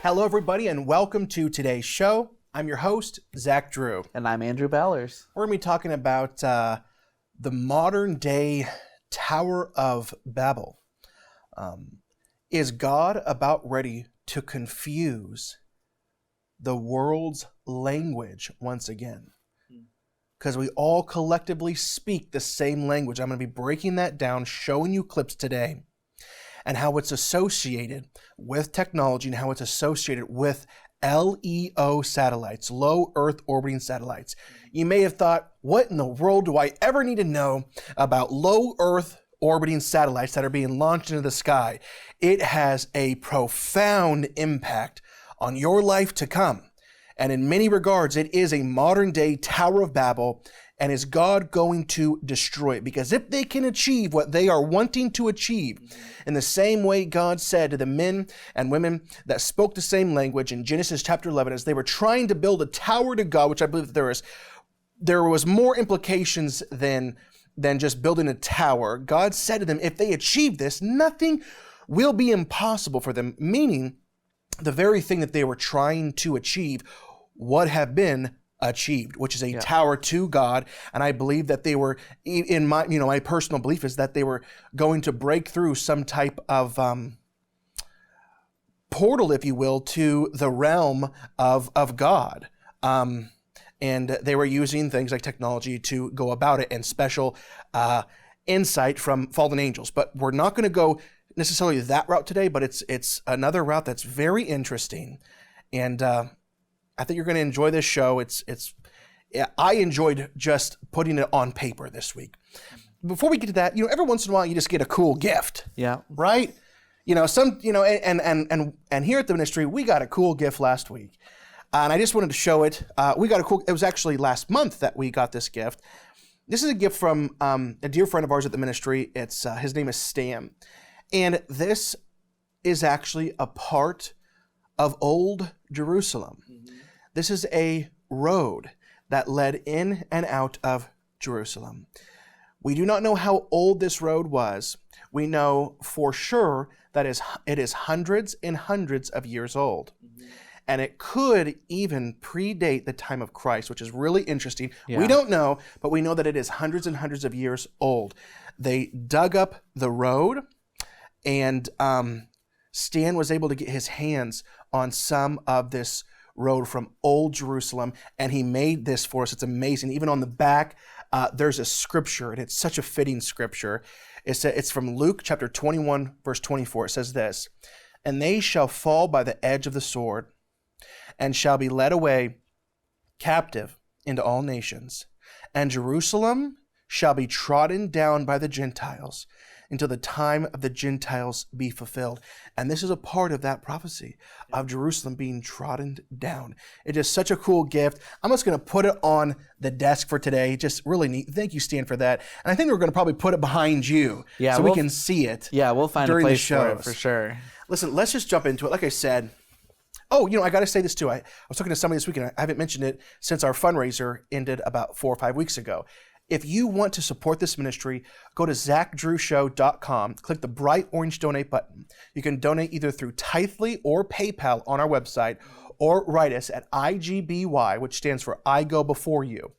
Hello, everybody, and welcome to today's show. I'm your host, Zach Drew. And I'm Andrew Ballers. We're going to be talking about the modern-day Tower of Babel. Is God about ready to confuse the world's language once again? Because we all collectively speak the same language. I'm going to be breaking that down, showing you clips today, and how it's associated with technology and how it's associated with LEO satellites, low Earth orbiting satellites. You may have thought, what in the world do I ever need to know about low Earth orbiting satellites that are being launched into the sky? It has a profound impact on your life to come. And in many regards, it is a modern day Tower of Babel. And is God going to destroy it? Because if they can achieve what they are wanting to achieve, in the same way God said to the men and women that spoke the same language in Genesis chapter 11, as they were trying to build a tower to God, which I believe that there was more implications than just building a tower. God said to them, if they achieve this, nothing will be impossible for them, meaning the very thing that they were trying to achieve would have been achieved, which is a tower to God. And I believe that they were, in my personal belief is that they were going to break through some type of portal, if you will, to the realm of God. And they were using things like technology to go about it and special insight from fallen angels. But we're not going to go necessarily that route today, but it's another route that's very interesting. And I think you're going to enjoy this show. I enjoyed just putting it on paper this week. Before we get to that, every once in a while you just get a cool gift. Yeah. Right? And here at the ministry, we got a cool gift last week. And I just wanted to show it. It was actually last month that we got this gift. This is a gift from a dear friend of ours at the ministry. His name is Stan. And this is actually a part of Old Jerusalem. Mm-hmm. This is a road that led in and out of Jerusalem. We do not know how old this road was. We know for sure that it is hundreds and hundreds of years old. Mm-hmm. And it could even predate the time of Christ, which is really interesting. Yeah. We don't know, but we know that it is hundreds and hundreds of years old. They dug up the road, and Stan was able to get his hands on some of this road from Old Jerusalem, and he made this for us. It's amazing. Even on the back, there's a scripture, and it's such a fitting scripture. It's from Luke chapter 21, verse 24. It says this, "And they shall fall by the edge of the sword, and shall be led away captive into all nations. And Jerusalem shall be trodden down by the Gentiles, until the time of the Gentiles be fulfilled." And this is a part of that prophecy of Jerusalem being trodden down. It is such a cool gift. I'm just going to put it on the desk for today. Just really neat. Thank you, Stan, for that. And I think we're going to probably put it behind you so we can see it. Yeah, we'll find a place for it for sure. Listen, let's just jump into it. Like I said, I got to say this too. I was talking to somebody this week, and I haven't mentioned it since our fundraiser ended about 4 or 5 weeks ago. If you want to support this ministry, go to zachdrewshow.com, click the bright orange donate button. You can donate either through Tithely or PayPal on our website, or write us at IGBY, which stands for I Go Before You,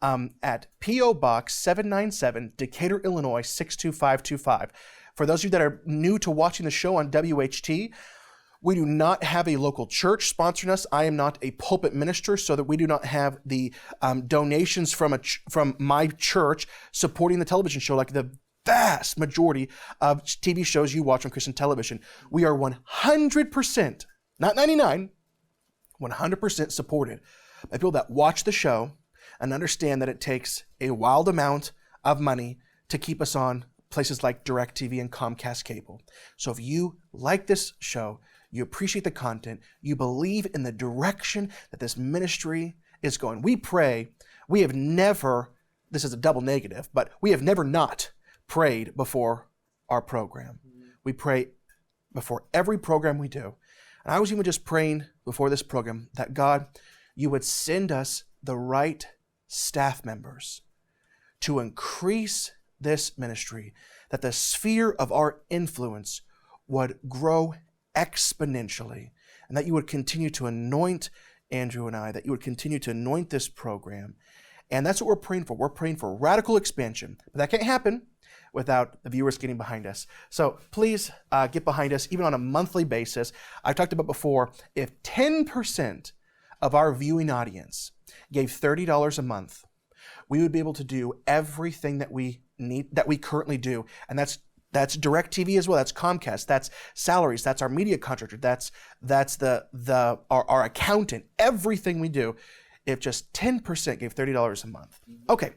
at P.O. Box 797, Decatur, Illinois 62525. For those of you that are new to watching the show on WHT, we do not have a local church sponsoring us. I am not a pulpit minister, so that we do not have the donations from my church supporting the television show like the vast majority of TV shows you watch on Christian television. We are 100%, not 99, 100% supported by people that watch the show and understand that it takes a wild amount of money to keep us on places like DirecTV and Comcast Cable. So if you like this show, you appreciate the content, you believe in the direction that this ministry is going, we pray. We have never, this is a double negative, but we have never not prayed before our program. We pray before every program we do. And I was even just praying before this program that God, you would send us the right staff members to increase this ministry, that the sphere of our influence would grow exponentially, and that you would continue to anoint Andrew and I, that you would continue to anoint this program. And that's what we're praying for. We're praying for radical expansion. But that can't happen without the viewers getting behind us. So please get behind us, even on a monthly basis. I talked about before, if 10% of our viewing audience gave $30 a month, we would be able to do everything that we need, that we currently do. And that's DirecTV as well. That's Comcast. That's salaries. That's our media contractor. That's our accountant. Everything we do, if just 10% gave $30 a month. Okay,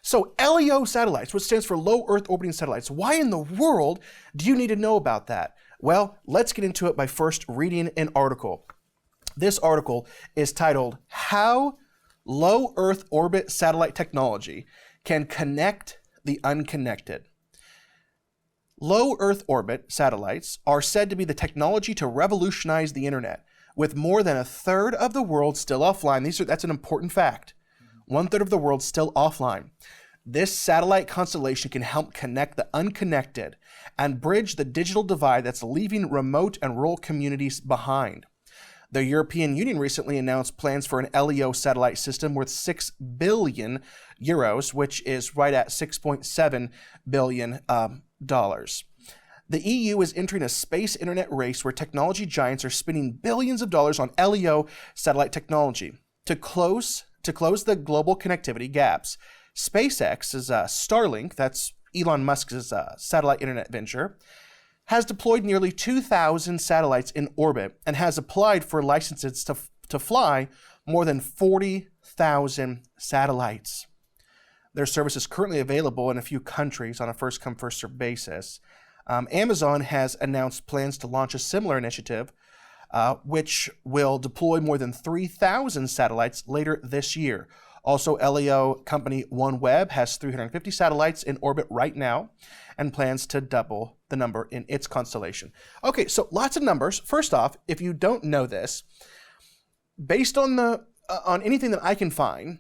so LEO satellites, which stands for Low Earth Orbiting Satellites. Why in the world do you need to know about that? Well, let's get into it by first reading an article. This article is titled, How Low Earth Orbit Satellite Technology Can Connect the Unconnected. Low Earth orbit satellites are said to be the technology to revolutionize the internet, with more than a third of the world still offline. That's an important fact. 1/3 of the world still offline. This satellite constellation can help connect the unconnected and bridge the digital divide that's leaving remote and rural communities behind. The European Union recently announced plans for an LEO satellite system worth 6 billion euros, which is right at $6.7 billion. The EU is entering a space internet race where technology giants are spending billions of dollars on LEO satellite technology to close the global connectivity gaps. SpaceX's Starlink, that's Elon Musk's satellite internet venture, has deployed nearly 2,000 satellites in orbit and has applied for licenses to fly more than 40,000 satellites. Their service is currently available in a few countries on a first-come, first-served basis. Amazon has announced plans to launch a similar initiative, which will deploy more than 3,000 satellites later this year. Also, LEO company OneWeb has 350 satellites in orbit right now and plans to double the number in its constellation. Okay, so lots of numbers. First off, if you don't know this, based on anything that I can find,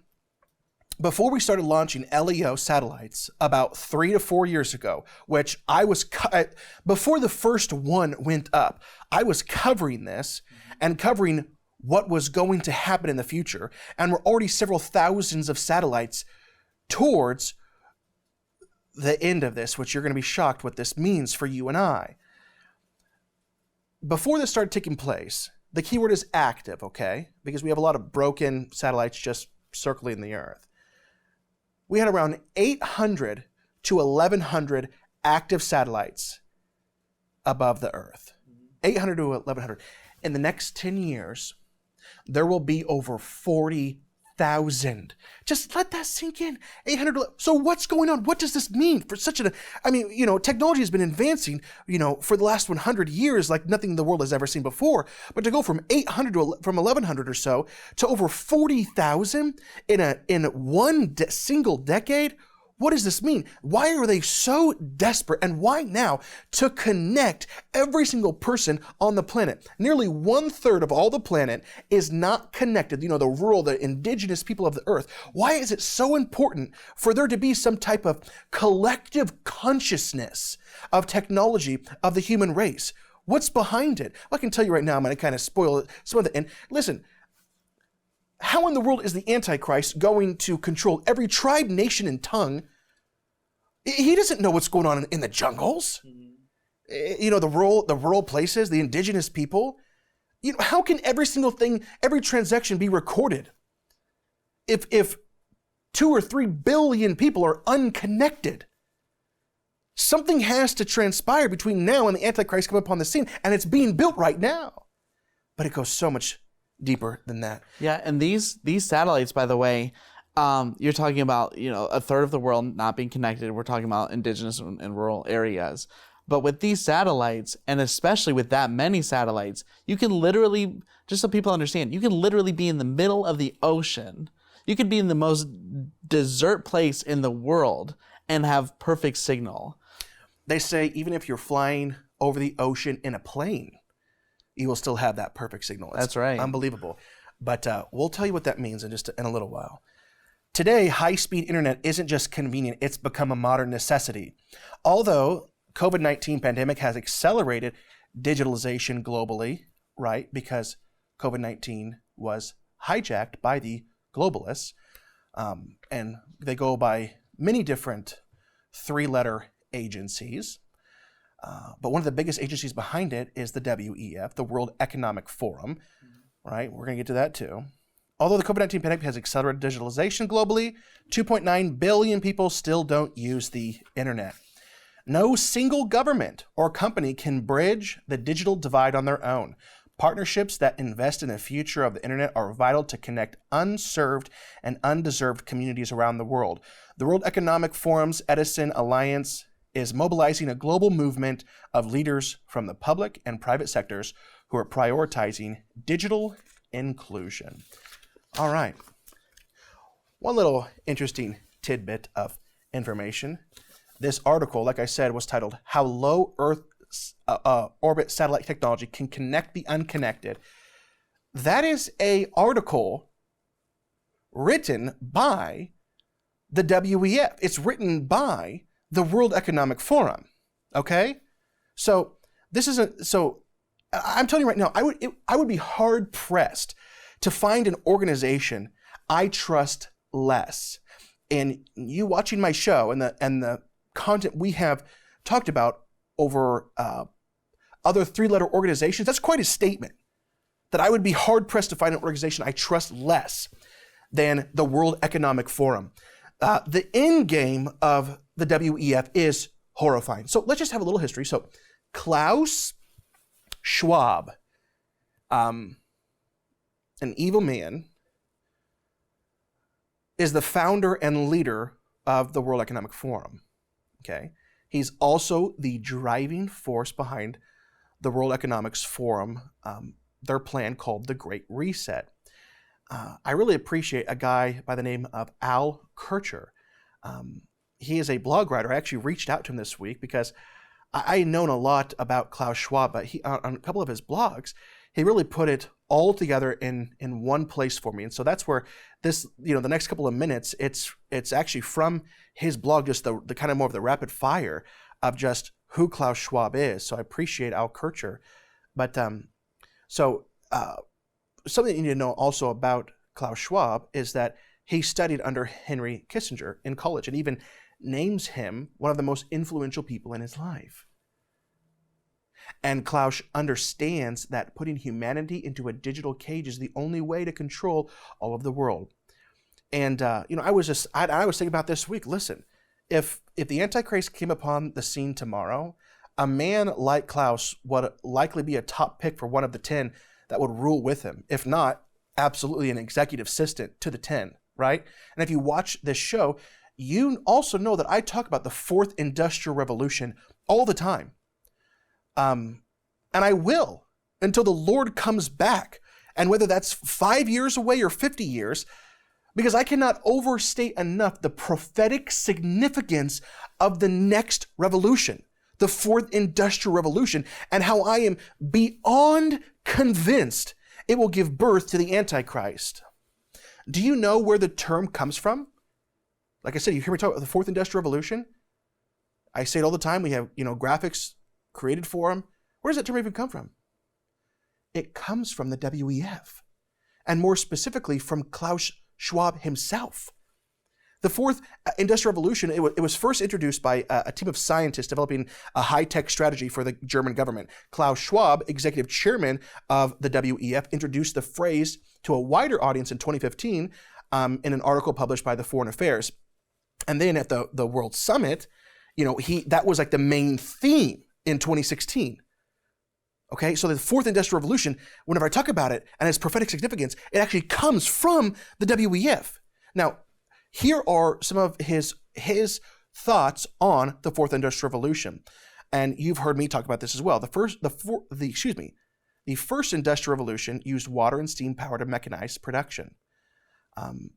before we started launching LEO satellites about 3 to 4 years ago, which I was, before the first one went up, I was covering this and covering what was going to happen in the future. And we're already several thousands of satellites towards the end of this, which you're going to be shocked what this means for you and I. Before this started taking place, the keyword is active, okay? Because we have a lot of broken satellites just circling the Earth. We had around 800 to 1,100 active satellites above the Earth. 800 to 1,100. In the next 10 years, there will be over 40,000. Just let that sink in. 800. So what's going on? What does this mean for such technology has been advancing, for the last 100 years like nothing the world has ever seen before. But to go from 800 from 1,100 or so to over 40,000 in one single decade, what does this mean? Why are they so desperate, and why now to connect every single person on the planet? Nearly 1/3 of all the planet is not connected, the rural, the indigenous people of the earth. Why is it so important for there to be some type of collective consciousness of technology of the human race? What's behind it? Well, I can tell you right now, I'm going to kind of spoil some of it. And listen, how in the world is the Antichrist going to control every tribe, nation, and tongue? He doesn't know what's going on in the jungles. The rural places, the indigenous people. How can every single thing, every transaction be recorded? If 2 or 3 billion people are unconnected, something has to transpire between now and the Antichrist come upon the scene, and it's being built right now. But it goes so much deeper than that. Yeah, and these satellites, by the way, you're talking about, 1/3 of the world not being connected. We're talking about indigenous and rural areas. But with these satellites, and especially with that many satellites, you can literally, just so people understand, you can literally be in the middle of the ocean. You could be in the most desert place in the world and have perfect signal. They say even if you're flying over the ocean in a plane, you will still have that perfect signal. That's right. Unbelievable. But we'll tell you what that means in a little while. Today, high-speed internet isn't just convenient, it's become a modern necessity. Although COVID-19 pandemic has accelerated digitalization globally, right? Because COVID-19 was hijacked by the globalists, and they go by many different three-letter agencies. But one of the biggest agencies behind it is the WEF, the World Economic Forum, right? We're going to get to that too. Although the COVID-19 pandemic has accelerated digitalization globally, 2.9 billion people still don't use the internet. No single government or company can bridge the digital divide on their own. Partnerships that invest in the future of the internet are vital to connect unserved and undeserved communities around the world. The World Economic Forum's Edison Alliance is mobilizing a global movement of leaders from the public and private sectors who are prioritizing digital inclusion. All right. One little interesting tidbit of information. This article, like I said, was titled How Low Earth Orbit Satellite Technology Can Connect the Unconnected. That is an article written by the WEF. It's written by the World Economic Forum. Okay? So I'm telling you right now, I would be hard pressed to find an organization I trust less. And you watching my show and the content we have talked about over other three-letter organizations, that's quite a statement. That I would be hard pressed to find an organization I trust less than the World Economic Forum. The end game of the WEF is horrifying. So let's just have a little history. So Klaus Schwab, an evil man, is the founder and leader of the World Economic Forum. Okay, he's also the driving force behind the World Economics Forum, their plan called the Great Reset. I really appreciate a guy by the name of Al Kircher. He is a blog writer. I actually reached out to him this week because I known a lot about Klaus Schwab, but he on a couple of his blogs, he really put it all together in one place for me. And so that's where this, the next couple of minutes, it's actually from his blog, just the kind of more of the rapid fire of just who Klaus Schwab is. So I appreciate Al Kircher. But something you need to know also about Klaus Schwab is that he studied under Henry Kissinger in college and even names him one of the most influential people in his life. And Klaus understands that putting humanity into a digital cage is the only way to control all of the world. And I was thinking about this week. Listen, if the Antichrist came upon the scene tomorrow, a man like Klaus would likely be a top pick for one of the 10 that would rule with him. If not, absolutely an executive assistant to the 10, right? And if you watch this show, you also know that I talk about the fourth industrial revolution all the time. And I will until the Lord comes back. And whether that's 5 years away or 50 years, because I cannot overstate enough the prophetic significance of the next revolution, the fourth industrial revolution, and how I am beyond convinced it will give birth to the Antichrist. Do you know where the term comes from? Like I said, you hear me talk about the fourth industrial revolution. I say it all the time. We have, graphics created for them. Where does that term even come from? It comes from the WEF, and more specifically from Klaus Schwab himself. The fourth industrial revolution, it was first introduced by a team of scientists developing a high-tech strategy for the German government. Klaus Schwab, executive chairman of the WEF, introduced the phrase to a wider audience in 2015 in an article published by the Foreign Affairs. And then at the World Summit, that was like the main theme in 2016. Okay, so the fourth industrial revolution, whenever I talk about it and its prophetic significance, it actually comes from the WEF. Now, here are some of his thoughts on the fourth industrial revolution, and you've heard me talk about this as well. The first industrial revolution used water and steam power to mechanize production.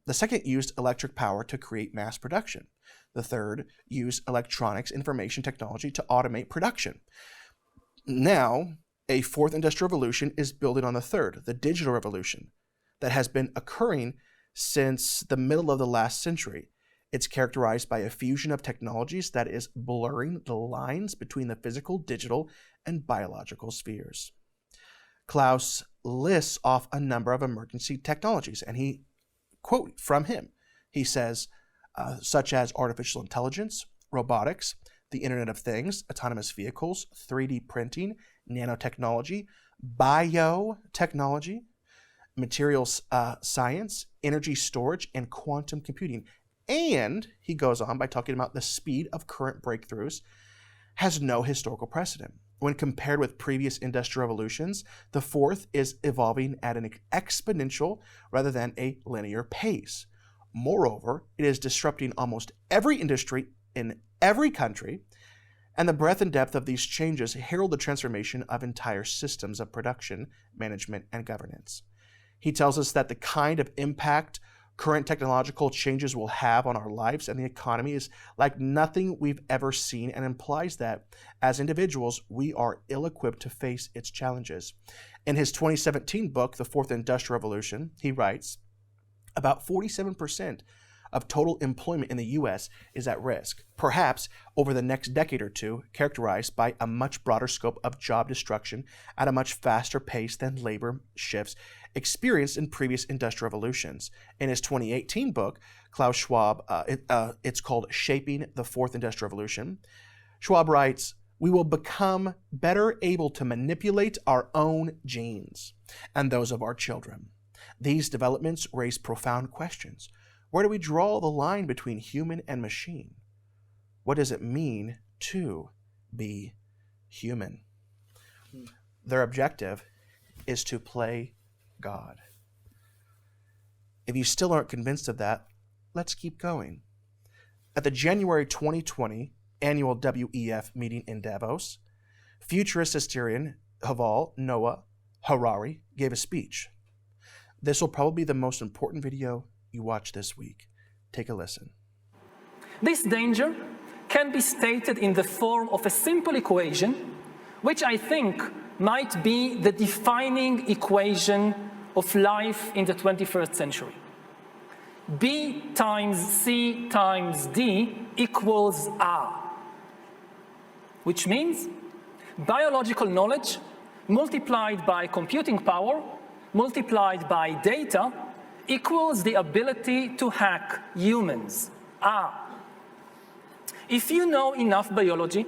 The second used electric power to create mass production. The third used electronics information technology to automate production. Now, a fourth industrial revolution is building on the third, the digital revolution, that has been occurring since the middle of the last century. It's characterized by a fusion of technologies that is blurring the lines between the physical, digital, and biological spheres. Klaus lists off a number of emergency technologies, and he, quote from him, he says, such as artificial intelligence, robotics, the Internet of Things, autonomous vehicles, 3D printing, nanotechnology, biotechnology, materials science, energy storage, and quantum computing. And he goes on by talking about the speed of current breakthroughs has no historical precedent. When compared with previous industrial revolutions, the fourth is evolving at an exponential rather than a linear pace. Moreover, it is disrupting almost every industry in every country, and the breadth and depth of these changes herald the transformation of entire systems of production, management, and governance. He tells us that the kind of impact current technological changes will have on our lives and the economy is like nothing we've ever seen, and implies that as individuals, we are ill-equipped to face its challenges. In his 2017 book, The Fourth Industrial Revolution, he writes, about 47% of total employment in the U.S. is at risk, perhaps over the next decade or two, characterized by a much broader scope of job destruction at a much faster pace than labor shifts experienced in previous industrial revolutions. In his 2018 book, Klaus Schwab, it's called Shaping the Fourth Industrial Revolution, Schwab writes, we will become better able to manipulate our own genes and those of our children. These developments raise profound questions. Where do we draw the line between human and machine? What does it mean to be human? Their objective is to play God. If you still aren't convinced of that, let's keep going. At the January 2020 annual WEF meeting in Davos, futurist historian Yuval Noah Harari gave a speech. This will probably be the most important video you watch this week. Take a listen. This danger can be stated in the form of a simple equation, which I think might be the defining equation of life in the 21st century. B times C times D equals R, which means biological knowledge multiplied by computing power multiplied by data equals the ability to hack humans, R. If you know enough biology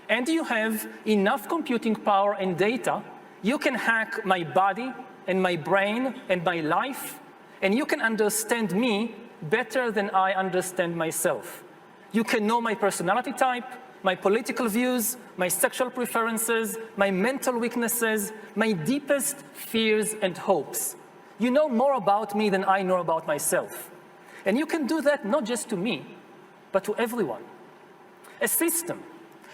and you have enough computing power and data, you can hack my body and my brain and my life, and you can understand me better than I understand myself. You can know my personality type, my political views, my sexual preferences, my mental weaknesses, my deepest fears and hopes. You know more about me than I know about myself. And you can do that not just to me, but to everyone. A system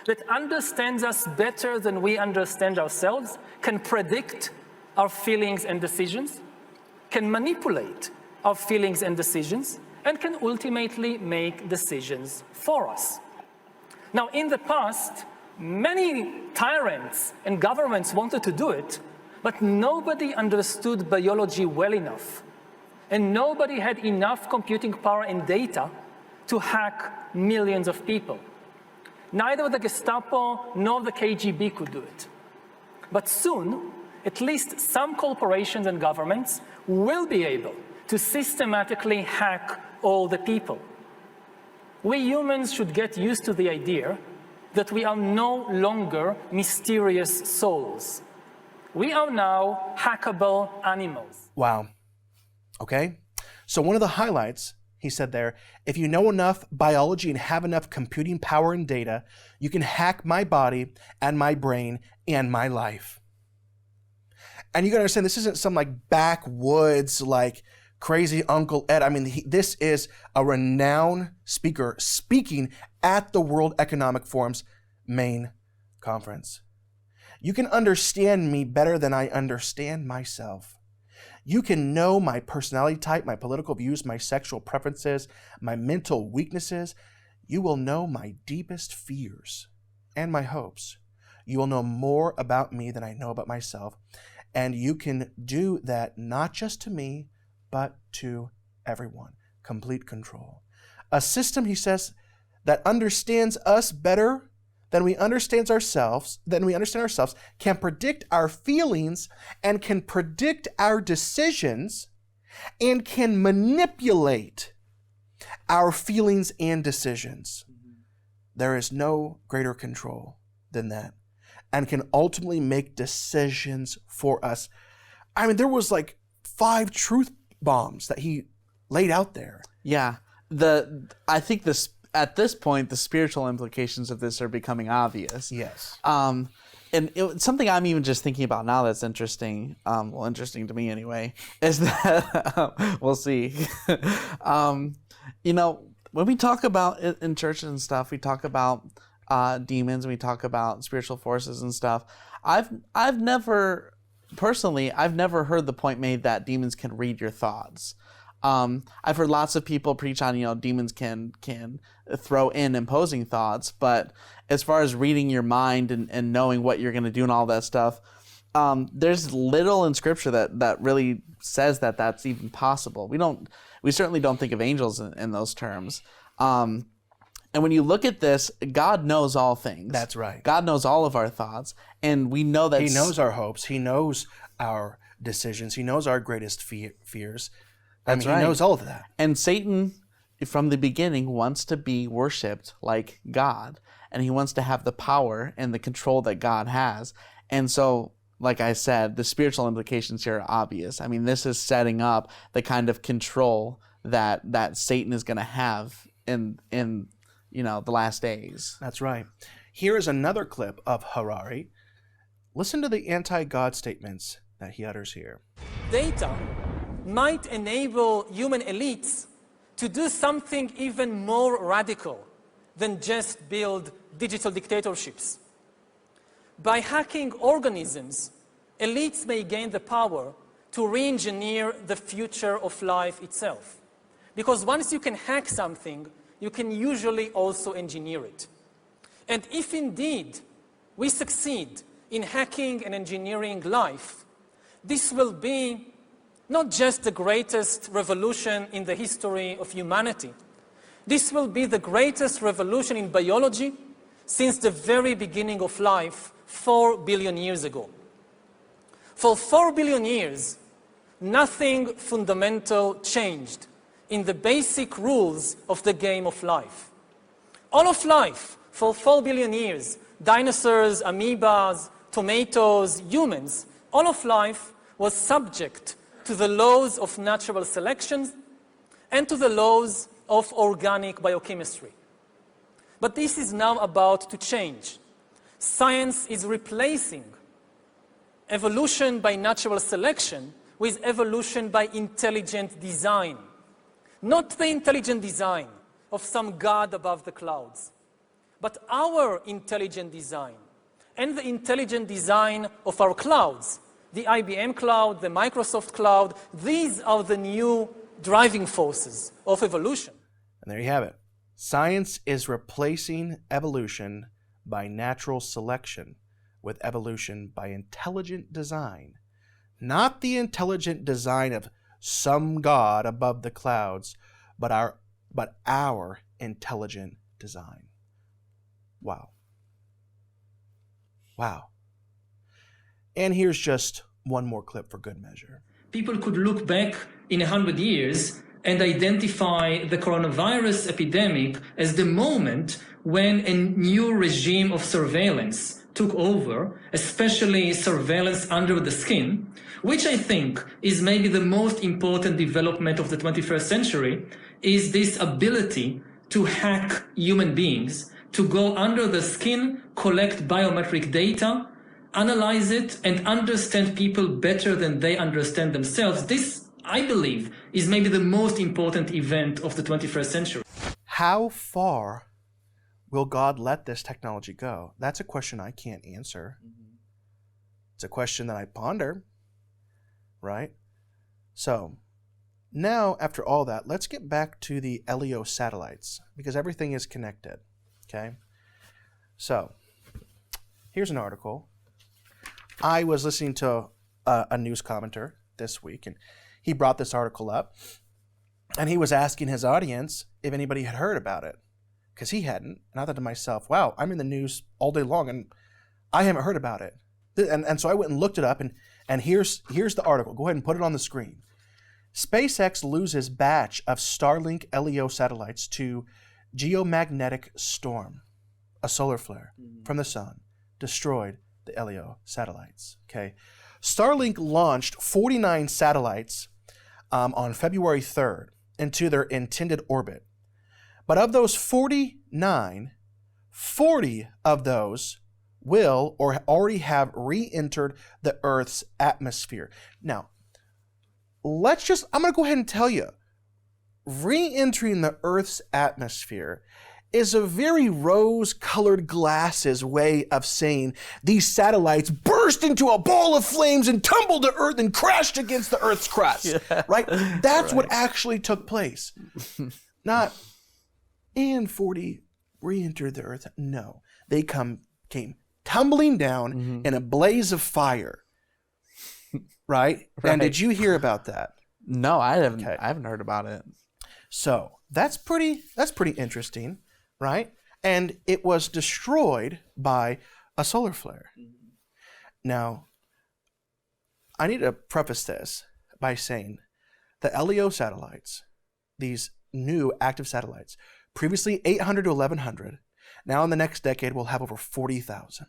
that understands us better than we understand ourselves can predict our feelings and decisions, can manipulate our feelings and decisions, and can ultimately make decisions for us. Now, in the past, many tyrants and governments wanted to do it, but nobody understood biology well enough, and nobody had enough computing power and data to hack millions of people. Neither the Gestapo nor the KGB could do it. But soon, at least some corporations and governments will be able to systematically hack all the people. We humans should get used to the idea that we are no longer mysterious souls. We are now hackable animals. Wow. Okay. So one of the highlights, he said there, if you know enough biology and have enough computing power and data, you can hack my body and my brain and my life. And you gotta understand, this isn't some like backwoods, like crazy Uncle Ed. I mean, this is a renowned speaker speaking at the World Economic Forum's main conference. You can understand me better than I understand myself. You can know my personality type, my political views, my sexual preferences, my mental weaknesses. You will know my deepest fears and my hopes. You will know more about me than I know about myself. And you can do that not just to me, but to everyone. Complete control. A system, he says, that understands us better then we understand ourselves, can predict our feelings and can predict our decisions and can manipulate our feelings and decisions. There is no greater control than that, and can ultimately make decisions for us. I mean, there was like 5 truth bombs that he laid out there. Yeah. I think this at this point, the spiritual implications of this are becoming obvious. Yes. And something I'm even just thinking about now that's interesting, interesting to me anyway, is that, we'll see. When we talk about it in churches and stuff, we talk about demons, we talk about spiritual forces and stuff. I've never heard the point made that demons can read your thoughts. I've heard lots of people preach on, demons can throw in imposing thoughts, but as far as reading your mind and knowing what you're going to do and all that stuff, there's little in Scripture that really says that that's even possible. We certainly don't think of angels in those terms. And when you look at this, God knows all things. That's right. God knows all of our thoughts, and we know that He knows our hopes. He knows our decisions. He knows our greatest fears. He knows all of that. And Satan, from the beginning, wants to be worshipped like God, and he wants to have the power and the control that God has. And so, like I said, the spiritual implications here are obvious. I mean, this is setting up the kind of control that Satan is going to have in the last days. That's right. Here is another clip of Harari. Listen to the anti-God statements that he utters here. Data might enable human elites to do something even more radical than just build digital dictatorships. By hacking organisms, elites may gain the power to re-engineer the future of life itself. Because once you can hack something, you can usually also engineer it. And if indeed we succeed in hacking and engineering life, this will be not just the greatest revolution in the history of humanity. This will be the greatest revolution in biology since the very beginning of life 4 billion years ago. For 4 billion years, nothing fundamental changed in the basic rules of the game of life. All of life, for 4 billion years, dinosaurs, amoebas, tomatoes, humans, all of life was subject to the laws of natural selection and to the laws of organic biochemistry. But this is now about to change. Science is replacing evolution by natural selection with evolution by intelligent design. Not the intelligent design of some god above the clouds, but our intelligent design and the intelligent design of our clouds. The IBM cloud, the Microsoft cloud, these are the new driving forces of evolution. And there you have it. Science is replacing evolution by natural selection with evolution by intelligent design. Not the intelligent design of some god above the clouds, but our intelligent design. Wow. Wow. And here's just one more clip for good measure. People could look back in 100 years and identify the coronavirus epidemic as the moment when a new regime of surveillance took over, especially surveillance under the skin, which I think is maybe the most important development of the 21st century, is this ability to hack human beings, to go under the skin, collect biometric data, analyze it, and understand people better than they understand themselves. This, I believe, is maybe the most important event of the 21st century. How far will God let this technology go? That's a question I can't answer. It's a question that I ponder, right? So now, after all that, let's get back to the LEO satellites, because everything is connected, okay? So here's an article. I was listening to a news commenter this week, and he brought this article up, and he was asking his audience if anybody had heard about it. because he hadn't. And I thought to myself, wow, I'm in the news all day long and I haven't heard about it. And so I went and looked it up, and here's the article. Go ahead and put it on the screen. SpaceX loses batch of Starlink LEO satellites to geomagnetic storm. A solar flare from the sun destroyed the LEO satellites. Okay, Starlink launched 49 satellites on February 3rd into their intended orbit. But of those 49, 40 of those will or already have re-entered the Earth's atmosphere. Now, I'm going to go ahead and tell you, re-entering the Earth's atmosphere is a very rose-colored glasses way of saying these satellites burst into a ball of flames and tumbled to Earth and crashed against the Earth's crust, right? That's what actually took place. Not, and 40 re-entered the Earth. No, they came tumbling down in a blaze of fire, right? And did you hear about that? No, I haven't. Okay. I haven't heard about it. So that's pretty interesting, right? And it was destroyed by a solar flare. Now, I need to preface this by saying the LEO satellites, these new active satellites, previously 800 to 1100, now in the next decade we'll have over 40,000.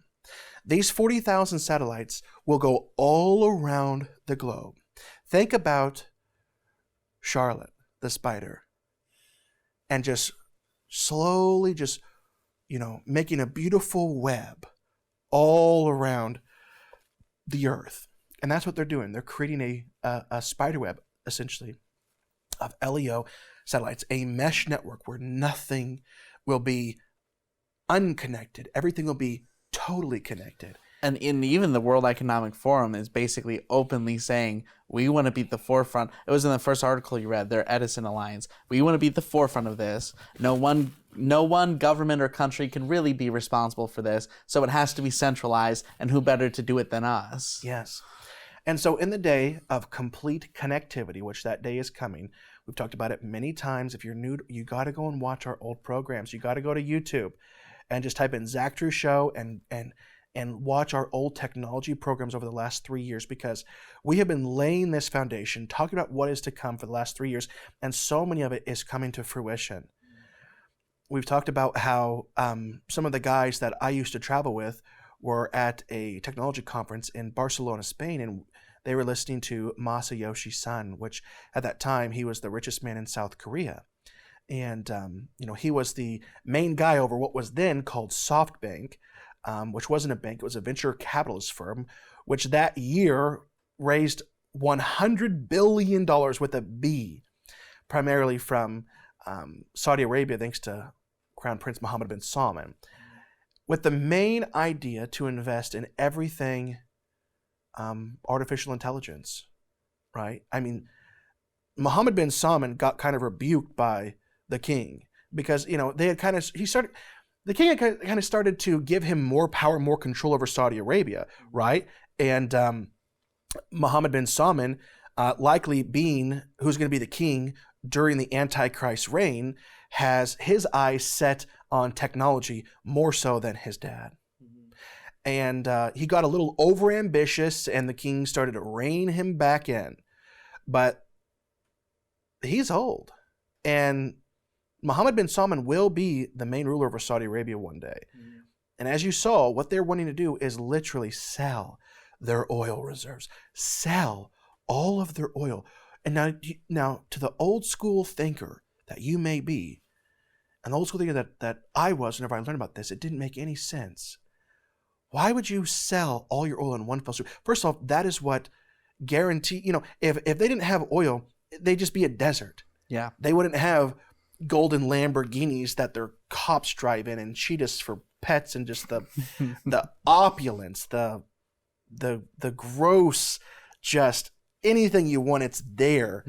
These 40,000 satellites will go all around the globe. Think about Charlotte, the spider, and just slowly making a beautiful web all around the Earth. And that's what they're doing. They're creating a spider web, essentially, of LEO satellites, a mesh network where nothing will be unconnected. Everything will be totally connected. And even the World Economic Forum is basically openly saying, we want to be at the forefront. It was in the first article you read, their Edison Alliance. We want to be at the forefront of this. No one government or country can really be responsible for this, so it has to be centralized, and who better to do it than us? Yes. And so in the day of complete connectivity, which that day is coming, we've talked about it many times. If you're new, you got to go and watch our old programs. You got to go to YouTube and just type in Zach Drew Show and watch our old technology programs over the last 3 years, because we have been laying this foundation, talking about what is to come for the last 3 years, and so many of it is coming to fruition. We've talked about how some of the guys that I used to travel with were at a technology conference in Barcelona, Spain, and they were listening to Masayoshi Son, which at that time he was the richest man in South Korea. And he was the main guy over what was then called SoftBank, which wasn't a bank, it was a venture capitalist firm, which that year raised $100 billion with a B, primarily from Saudi Arabia, thanks to Crown Prince Mohammed bin Salman, with the main idea to invest in everything artificial intelligence, right? I mean, Mohammed bin Salman got kind of rebuked by the king because, they had the king had kind of started to give him more power, more control over Saudi Arabia, right? And Mohammed bin Salman, likely being who's going to be the king during the Antichrist reign, has his eyes set on technology more so than his dad. And he got a little overambitious, and the king started to rein him back in. But he's old, and Mohammed bin Salman will be the main ruler over Saudi Arabia one day. And as you saw, what they're wanting to do is literally sell their oil reserves, sell all of their oil. And now to the old school thinker that you may be, and the old school thinker that I was whenever I learned about this, it didn't make any sense. Why would you sell all your oil in one fell swoop? First off, that is what guarantee, if they didn't have oil, they'd just be a desert. Yeah. They wouldn't have golden Lamborghinis that their cops drive in and cheetahs for pets, and just the opulence, the gross, just anything you want, it's there.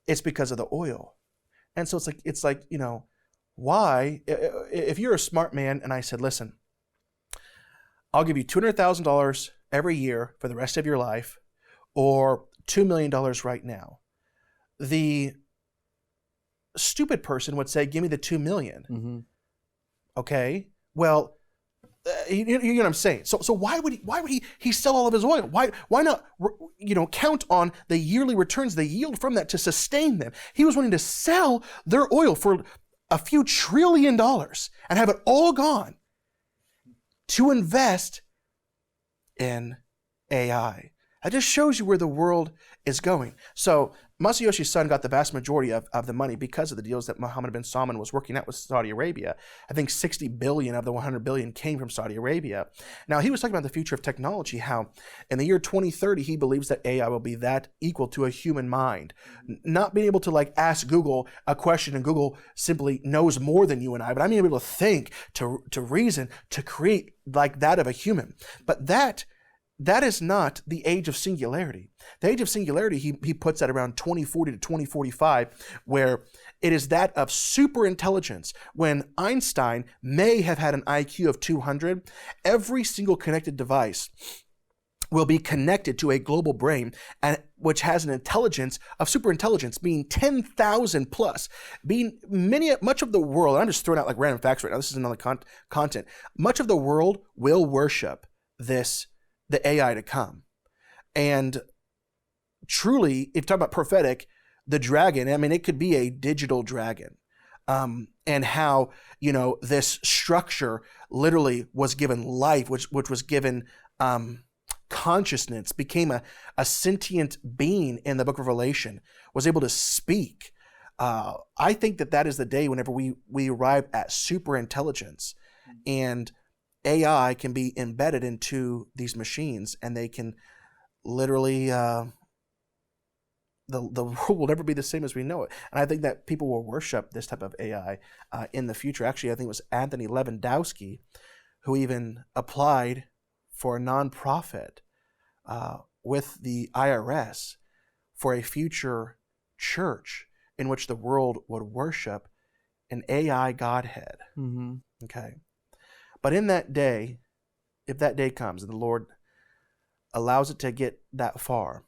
It's because of the oil. And so it's like why, if you're a smart man and I said, listen, I'll give you $200,000 every year for the rest of your life, or $2 million right now, the stupid person would say, give me the $2 million. Okay, well, you know what I'm saying. So why would he sell all of his oil? Why not count on the yearly returns, the yield from that to sustain them? He was wanting to sell their oil for a few $1 trillion and have it all gone to invest in AI. That just shows you where the world is going. So Masayoshi's son got the vast majority of the money because of the deals that Mohammed bin Salman was working out with Saudi Arabia. I think 60 billion of the 100 billion came from Saudi Arabia. Now, he was talking about the future of technology, how in the year 2030, he believes that AI will be that equal to a human mind. Not being able to ask Google a question and Google simply knows more than you and I, but I'm able to think, to reason, to create like that of a human. But that is not the age of singularity. The age of singularity, he puts at around 2040 to 2045, where it is that of superintelligence. When Einstein may have had an IQ of 200, every single connected device will be connected to a global brain, and which has an intelligence of superintelligence, being 10,000 plus, being much of the world. I'm just throwing out random facts right now. This is another content. Much of the world will worship the AI to come. And truly, if you talk about prophetic, the dragon, I mean, it could be a digital dragon. And how, this structure literally was given life, which was given consciousness, became a sentient being in the book of Revelation, was able to speak. I think that is the day whenever we arrive at super intelligence, and AI can be embedded into these machines, and they can literally, the world will never be the same as we know it. And I think that people will worship this type of AI in the future. Actually, I think it was Anthony Lewandowski who even applied for a nonprofit with the IRS for a future church in which the world would worship an AI Godhead. Mm-hmm. Okay. But in that day, if that day comes and the Lord allows it to get that far,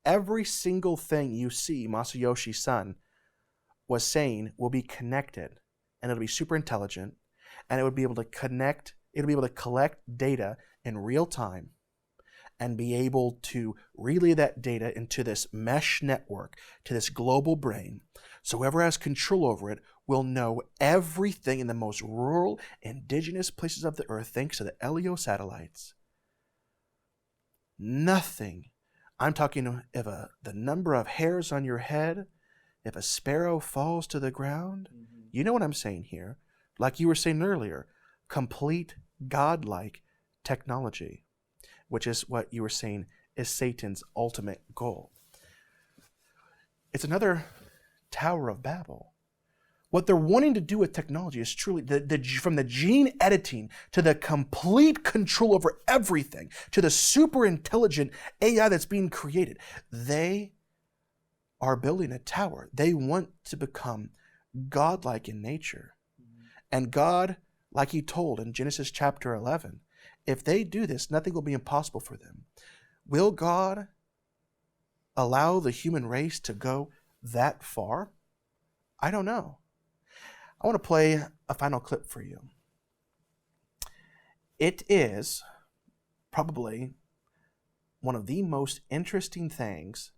every single thing you see Masayoshi's son was saying will be connected, and it'll be super intelligent, and it would be able to connect, it'll be able to collect data in real time and be able to relay that data into this mesh network, to this global brain. So whoever has control over it will know everything in the most rural, indigenous places of the earth, thanks to the LEO satellites. Nothing. I'm talking if the number of hairs on your head, if a sparrow falls to the ground, you know what I'm saying here. Like you were saying earlier, complete godlike technology, which is what you were saying is Satan's ultimate goal. It's another Tower of Babel. What they're wanting to do with technology is truly from the gene editing to the complete control over everything to the super intelligent AI that's being created. They are building a tower. They want to become godlike in nature. And God, like he told in Genesis chapter 11, if they do this, nothing will be impossible for them. Will God allow the human race to go that far? I don't know. I want to play a final clip for you. It is probably one of the most interesting things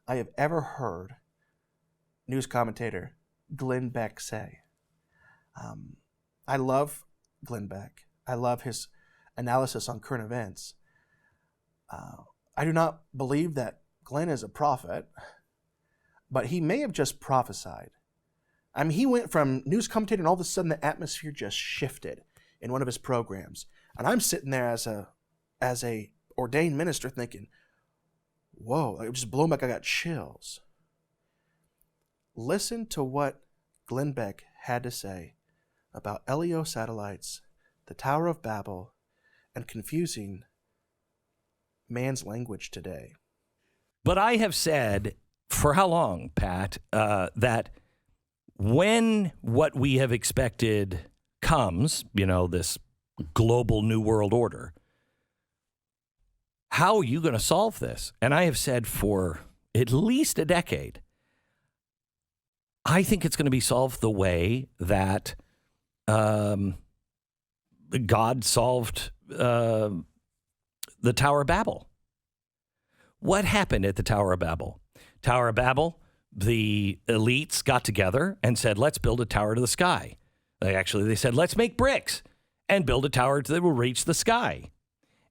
I have ever heard news commentator Glenn Beck say. I love Glenn Beck. I love his analysis on current events. I do not believe that Glenn is a prophet, but he may have just prophesied. I mean, he went from news commentator and all of a sudden the atmosphere just shifted in one of his programs. And I'm sitting there as a ordained minister thinking, whoa, it just blew back. I got chills. Listen to what Glenn Beck had to say about LEO satellites, the Tower of Babel, and confusing man's language today. But I have said for how long, Pat, that when what we have expected comes, this global new world order, how are you going to solve this? And I have said for at least a decade, I think it's going to be solved the way that God solved the Tower of Babel. What happened at the Tower of Babel? Tower of Babel, the elites got together and said, let's build a tower to the sky. They said, let's make bricks and build a tower that will reach the sky.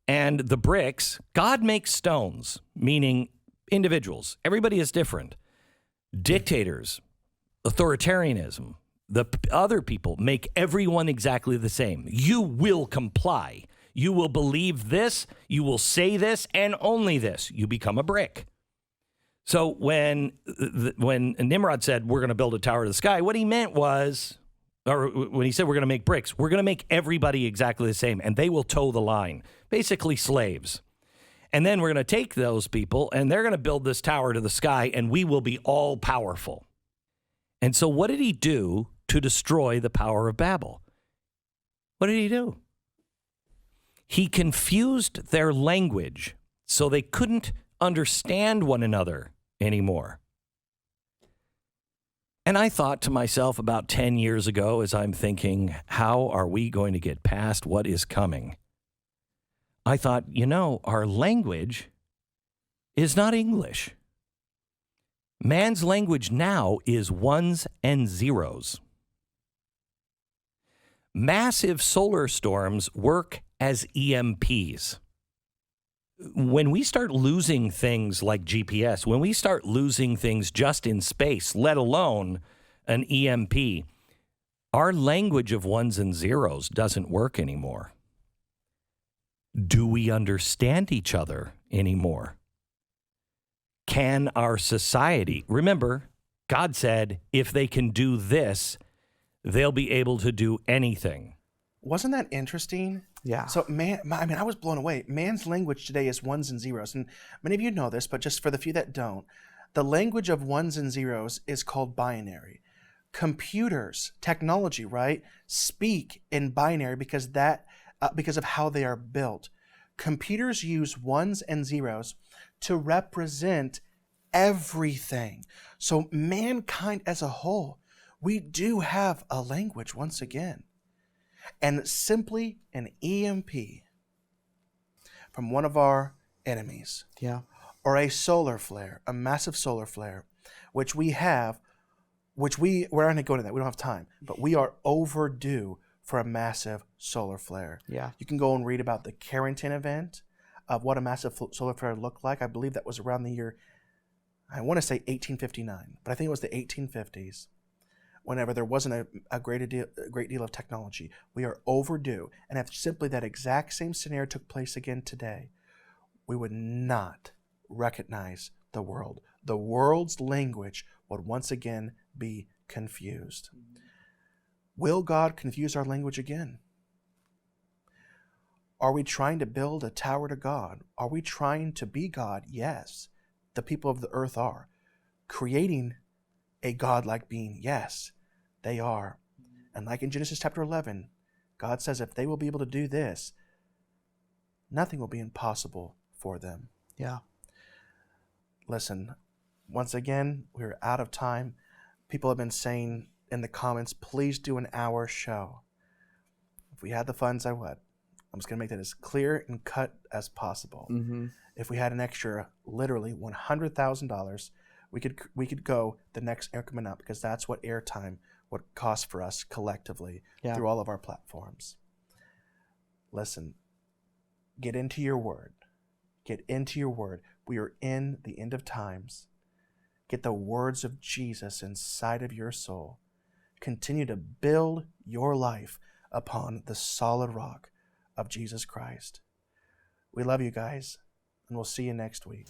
And the bricks, God makes stones, meaning individuals. Everybody is different. Dictators, authoritarianism, the other people make everyone exactly the same. You will comply. You will believe this. You will say this and only this. You become a brick. So when Nimrod said, we're going to build a tower to the sky, what he meant was, or when he said we're going to make bricks, we're going to make everybody exactly the same, and they will toe the line, basically slaves. And then we're going to take those people, and they're going to build this tower to the sky, and we will be all powerful. And so what did he do to destroy the Tower of Babel? What did he do? He confused their language so they couldn't understand one another anymore. And I thought to myself about 10 years ago, as I'm thinking, how are we going to get past what is coming? I thought, our language is not English. Man's language now is ones and zeros. Massive solar storms work as EMPs. When we start losing things like GPS, when we start losing things just in space, let alone an EMP, our language of ones and zeros doesn't work anymore. Do we understand each other anymore? Can our society, remember, God said, if they can do this, they'll be able to do anything. Wasn't that interesting? Yeah. So I was blown away. Man's language today is ones and zeros. And many of you know this, but just for the few that don't, the language of ones and zeros is called binary. Computers, technology, right, speak in binary because of how they are built. Computers use ones and zeros to represent everything. So mankind as a whole, we do have a language once again. And simply an EMP from one of our enemies, or a solar flare, a massive solar flare, we're not going to go into that. We don't have time, but we are overdue for a massive solar flare. Yeah. You can go and read about the Carrington event of what a massive solar flare looked like. I believe that was around the year, I want to say 1859, but I think it was the 1850s. Whenever there wasn't a great deal of technology. We are overdue. And if simply that exact same scenario took place again today, we would not recognize the world. The world's language would once again be confused. Will God confuse our language again? Are we trying to build a tower to God? Are we trying to be God? Yes, the people of the earth are. Creating a godlike being, yes, they are. And like in Genesis chapter 11, God says if they will be able to do this, nothing will be impossible for them. Yeah. Listen, once again, we're out of time. People have been saying in the comments, please do an hour show. If we had the funds, I would. I'm just going to make that as clear and cut as possible. Mm-hmm. If we had an extra, literally $100,000, we could go the next increment up, because that's what airtime would cost for us collectively through all of our platforms. Listen, get into your word. Get into your word. We are in the end of times. Get the words of Jesus inside of your soul. Continue to build your life upon the solid rock of Jesus Christ. We love you guys, and we'll see you next week.